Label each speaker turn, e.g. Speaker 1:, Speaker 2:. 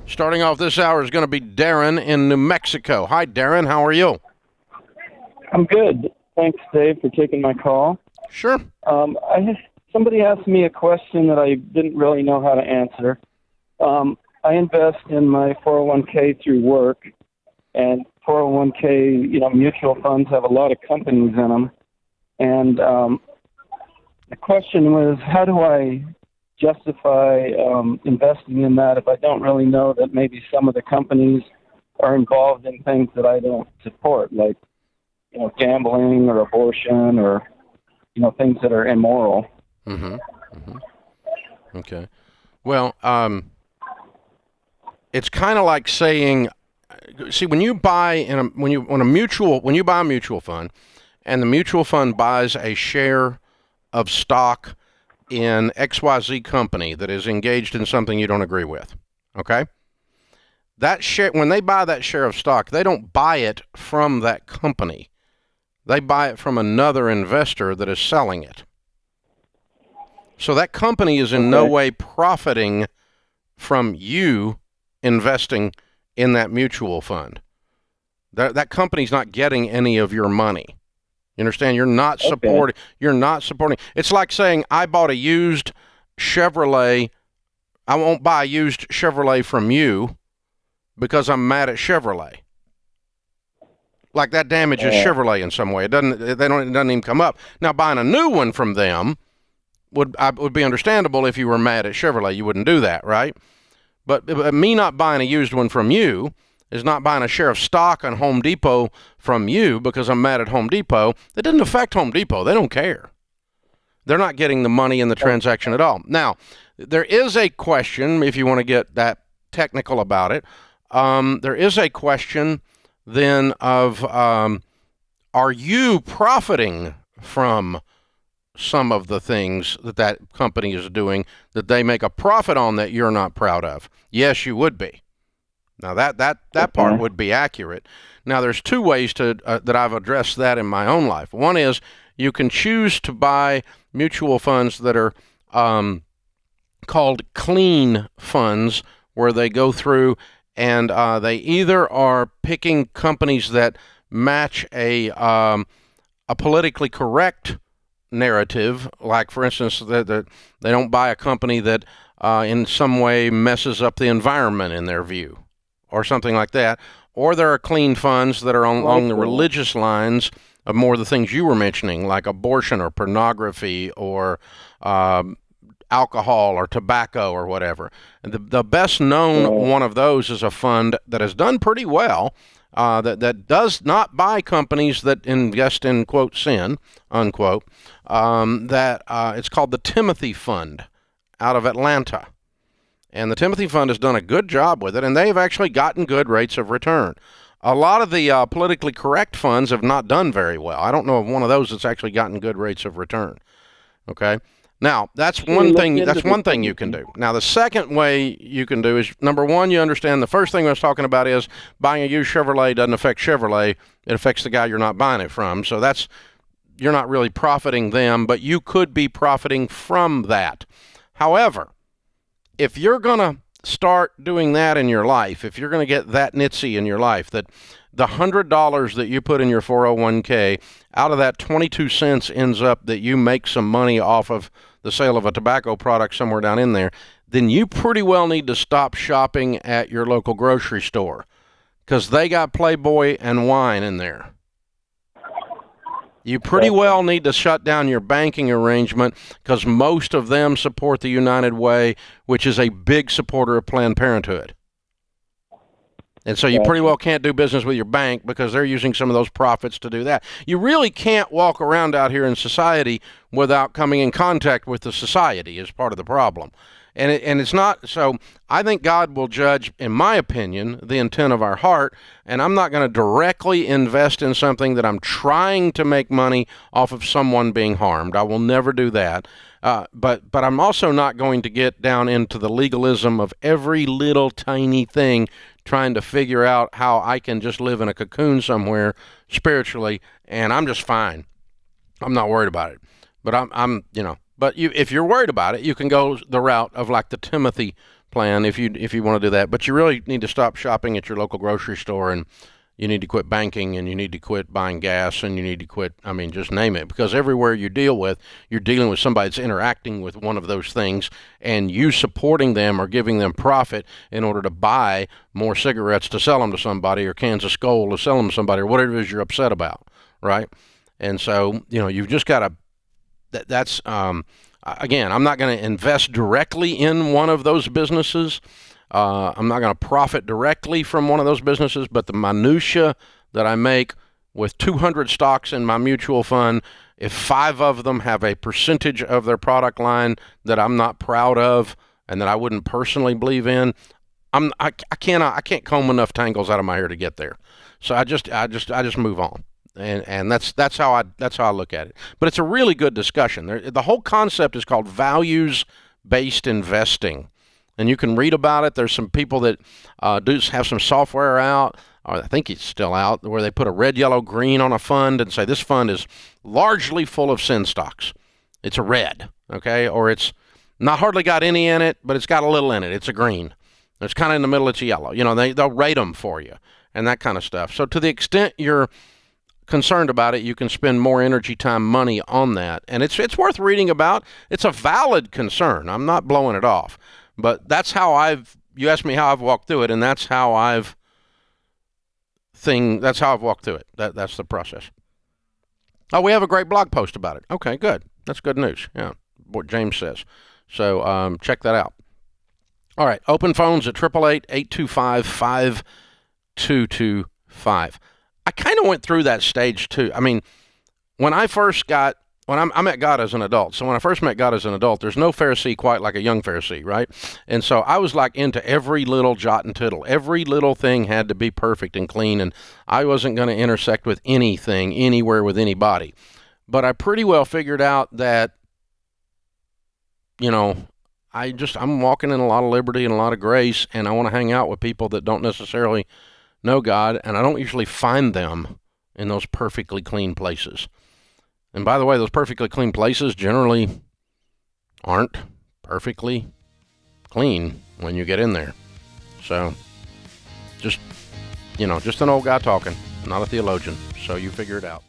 Speaker 1: Starting off this hour is going to be Darren in New Mexico. Hi, Darren. How are you?
Speaker 2: I'm good. Thanks, Dave, for taking my call.
Speaker 1: Sure.
Speaker 2: Somebody asked me a question that I didn't really know how to answer. I invest in my 401k through work, and 401k, mutual funds have a lot of companies in them. And the question was, how do I justify investing in that if I don't really know that maybe some of the companies are involved in things that I don't support, like gambling or abortion or things that are immoral.
Speaker 1: Okay. Well, it's kind of like saying, see, when you buy a mutual fund, and the mutual fund buys a share of stock in XYZ company that is engaged in something you don't agree with, okay? That share, when they buy that share of stock, they don't buy it from that company. They buy it from another investor that is selling it. So that company is in no way profiting from you investing in that mutual fund. That company's not getting any of your money. You understand? You're not supporting. You're not supporting. It's like saying I bought a used Chevrolet. I won't buy a used Chevrolet from you because I'm mad at Chevrolet. Like that damages Chevrolet in some way. It doesn't even come up. Now buying a new one from them would be understandable if you were mad at Chevrolet. You wouldn't do that, right? But me not buying a used one from you is not buying a share of stock on Home Depot from you because I'm mad at Home Depot. That doesn't affect Home Depot. They don't care. They're not getting the money in the transaction at all. Now, there is a question, if you want to get that technical about it, there is a question then of are you profiting from some of the things that company is doing that they make a profit on that you're not proud of? Yes, you would be. Now that part would be accurate. Now there's two ways to that I've addressed that in my own life. One is you can choose to buy mutual funds that are called clean funds, where they go through and they either are picking companies that match a politically correct narrative, like for instance that they don't buy a company that in some way messes up the environment in their view, or something like that. Or there are clean funds that are along the religious lines of more of the things you were mentioning, like abortion or pornography or alcohol or tobacco or whatever. The best known one of those is a fund that has done pretty well, that does not buy companies that invest in, quote, sin, unquote, it's called the Timothy Fund out of Atlanta. And the Timothy Fund has done a good job with it, and they've actually gotten good rates of return. A lot of the politically correct funds have not done very well. I don't know of one of those that's actually gotten good rates of return. Okay? Now, that's one thing you can do. Now, the second way you can do is, number one, you understand the first thing I was talking about is buying a used Chevrolet doesn't affect Chevrolet. It affects the guy you're not buying it from. So you're not really profiting them, but you could be profiting from that. However, if you're going to start doing that in your life, if you're going to get that nitsy in your life, that the $100 that you put in your 401k, out of that 22 cents ends up that you make some money off of the sale of a tobacco product somewhere down in there, then you pretty well need to stop shopping at your local grocery store, because they got Playboy and wine in there. You pretty well need to shut down your banking arrangement, because most of them support the United Way, which is a big supporter of Planned Parenthood. And so you pretty well can't do business with your bank because they're using some of those profits to do that. You really can't walk around out here in society without coming in contact with the society is part of the problem. And it's not, so I think God will judge, in my opinion, the intent of our heart, and I'm not going to directly invest in something that I'm trying to make money off of someone being harmed. I will never do that. But I'm also not going to get down into the legalism of every little tiny thing, trying to figure out how I can just live in a cocoon somewhere spiritually, and I'm just fine. I'm not worried about it. But I'm But if you're worried about it, you can go the route of like the Timothy plan if you want to do that. But you really need to stop shopping at your local grocery store, and you need to quit banking, and you need to quit buying gas, and you need to quit, I mean, just name it. Because everywhere you're dealing with somebody that's interacting with one of those things, and you supporting them or giving them profit in order to buy more cigarettes to sell them to somebody, or cans of Skoal to sell them to somebody, or whatever it is you're upset about, right? And so, you've just got to, that's, again, I'm not going to invest directly in one of those businesses. I'm not going to profit directly from one of those businesses, but the minutia that I make with 200 stocks in my mutual fund, if 5 of them have a percentage of their product line that I'm not proud of and that I wouldn't personally believe in, I can't comb enough tangles out of my hair to get there. So I just move on. And that's how I look at it. But it's a really good discussion. The whole concept is called values-based investing. And you can read about it. There's some people that do have some software out, or I think it's still out, where they put a red, yellow, green on a fund and say this fund is largely full of sin stocks. It's a red, okay? Or it's not hardly got any in it, but it's got a little in it. It's a green. It's kind of in the middle, it's a yellow. They'll rate them for you and that kind of stuff. So to the extent you're concerned about it, you can spend more energy, time, money on that. And it's worth reading about. It's a valid concern. I'm not blowing it off. But that's how you asked me how I've walked through it, and that's how I've walked through it. That's the process. Oh, we have a great blog post about it. Okay, good. That's good news. Yeah, what James says. So check that out. All right, open phones at 888-825-5225. I kind of went through that stage too. I mean, I met God as an adult. So when I first met God as an adult, there's no Pharisee quite like a young Pharisee, right? And so I was like into every little jot and tittle. Every little thing had to be perfect and clean, and I wasn't going to intersect with anything, anywhere with anybody. But I pretty well figured out that, I'm walking in a lot of liberty and a lot of grace, and I want to hang out with people that don't necessarily know God, and I don't usually find them in those perfectly clean places. And by the way, those perfectly clean places generally aren't perfectly clean when you get in there. So just an old guy talking, not a theologian. So you figure it out.